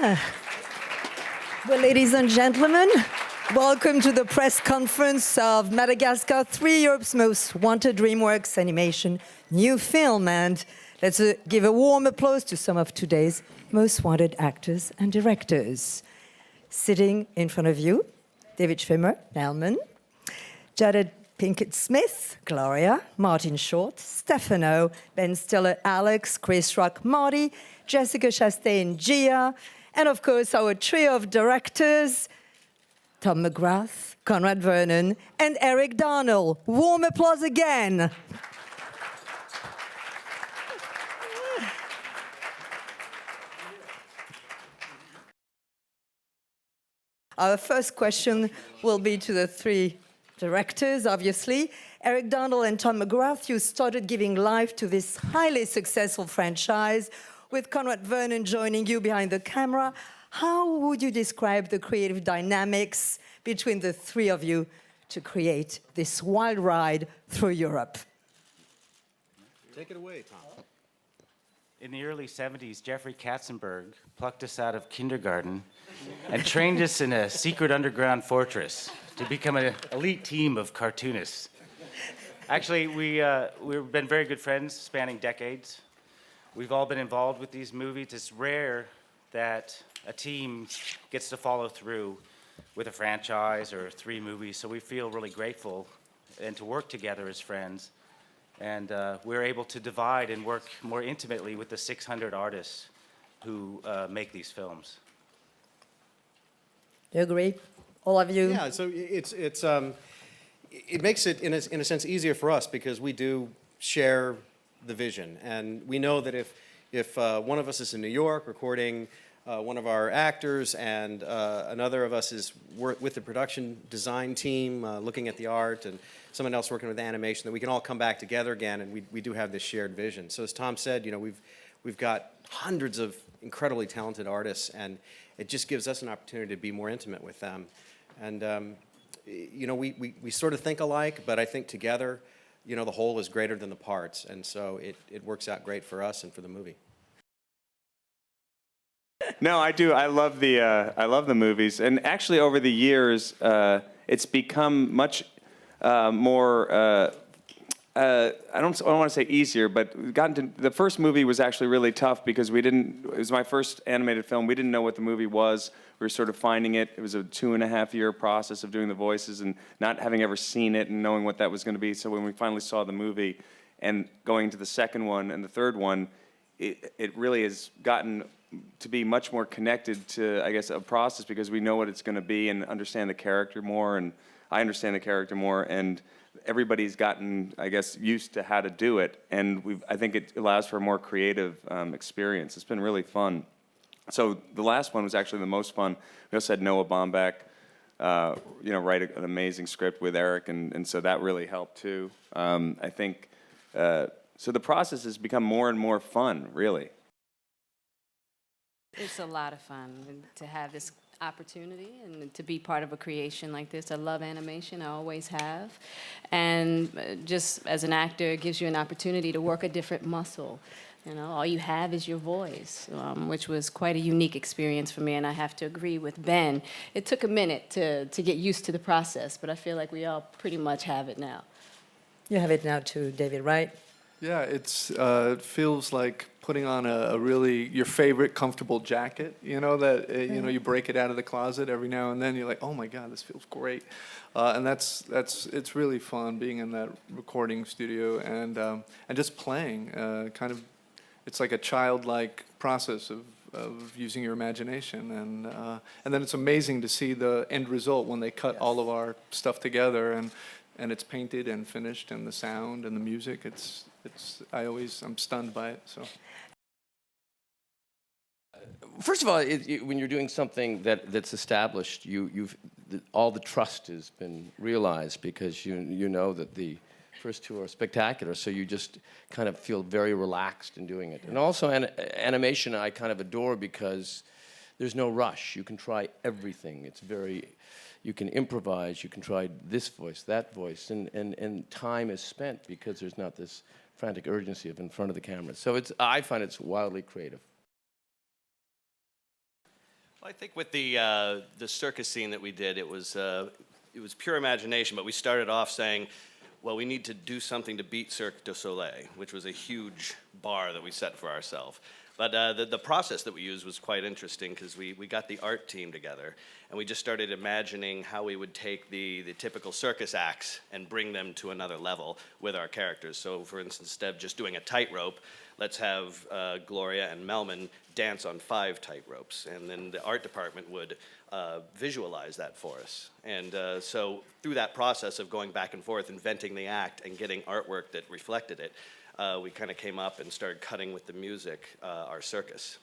Well, ladies and gentlemen, welcome to the press conference of Madagascar 3, Europe's most wanted DreamWorks animation new film. And let's give a warm applause to some of today's most wanted actors and directors. Sitting in front of you, David Schwimmer, Nelman, Jada Pinkett Smith, Gloria, Martin Short, Stefano, Ben Stiller, Alex, Chris Rock, Marty, Jessica Chastain, Gia, and of course our trio of directors, Tom McGrath, Conrad Vernon, and Eric Darnell. Warm applause again. Our first question will be to the three directors, obviously. Eric Darnell and Tom McGrath, you started giving life to this highly successful franchise, with Conrad Vernon joining you behind the camera. How would you describe the creative dynamics between the three of you to create this wild ride through Europe? Take it away, Tom. In the early 70s, Jeffrey Katzenberg plucked us out of kindergarten and trained us in a secret underground fortress to become an elite team of cartoonists. Actually, we've been very good friends spanning decades. We've all been involved with these movies. It's rare that a team gets to follow through with a franchise or 3 movies, so we feel really grateful and to work together as friends. And we're able to divide and work more intimately with the 600 artists who make these films. Do you agree? All of you? Yeah, so it makes it, in a sense, easier for us because we do share the vision. And we know that if one of us is in New York recording one of our actors and another of us is with the production design team looking at the art and someone else working with animation, that we can all come back together again, and we do have this shared vision. So as Tom said, you know, we've got hundreds of incredibly talented artists, and it just gives us an opportunity to be more intimate with them. And you know, we sort of think alike, but I think together, you know, the whole is greater than the parts, and so it works out great for us and for the movie. No, I do. I love the movies, and actually over the years, it's become much more. I don't want to say easier, but we've gotten to, the first movie was actually really tough because it was my first animated film. We didn't know what the movie was. We were sort of finding it. It was a 2.5-year process of doing the voices and not having ever seen it and knowing what that was going to be. So when we finally saw the movie and going to the second one and the third one, it really has gotten to be much more connected to, I guess, a process because we know what it's going to be and understand the character more, and I understand the character more, and everybody's gotten, I guess, used to how to do it, and I think it allows for a more creative experience. It's been really fun. So the last one was actually the most fun. We also had Noah Baumbach, you know, write an amazing script with Eric, and so that really helped too. I think, so the process has become more and more fun, really. It's a lot of fun to have this opportunity and to be part of a creation like this. I love animation, I always have. And just as an actor, it gives you an opportunity to work a different muscle. You know, all you have is your voice, which was quite a unique experience for me, and I have to agree with Ben. It took a minute to get used to the process, but I feel like we all pretty much have it now. You have it now too, David, right? Yeah, it feels like putting on a really your favorite comfortable jacket. You know that you know you break it out of the closet every now and then. You're like, oh my God, this feels great, and it's really fun being in that recording studio and just playing. Kind of, it's like a childlike process of using your imagination, and then it's amazing to see the end result when they cut all of our stuff together and it's painted and finished, and the sound and the music. I'm stunned by it. So. First of all, when you're doing something that's established, all the trust has been realized because you know that the first 2 are spectacular, so you just kind of feel very relaxed in doing it. And also animation I kind of adore because there's no rush. You can try everything. You can improvise, you can try this voice, that voice, and time is spent because there's not this frantic urgency of in front of the camera. So I find it's wildly creative. Well, I think with the circus scene that we did, it was pure imagination. But we started off saying, well, we need to do something to beat Cirque du Soleil, which was a huge bar that we set for ourselves. But the process that we used was quite interesting because we got the art team together and we just started imagining how we would take the typical circus acts and bring them to another level with our characters. So for instance, instead of just doing a tightrope, let's have Gloria and Melman dance on 5 tightropes, and then the art department would visualize that for us. And so through that process of going back and forth, inventing the act and getting artwork that reflected it, we kind of came up and started cutting with the music our circus.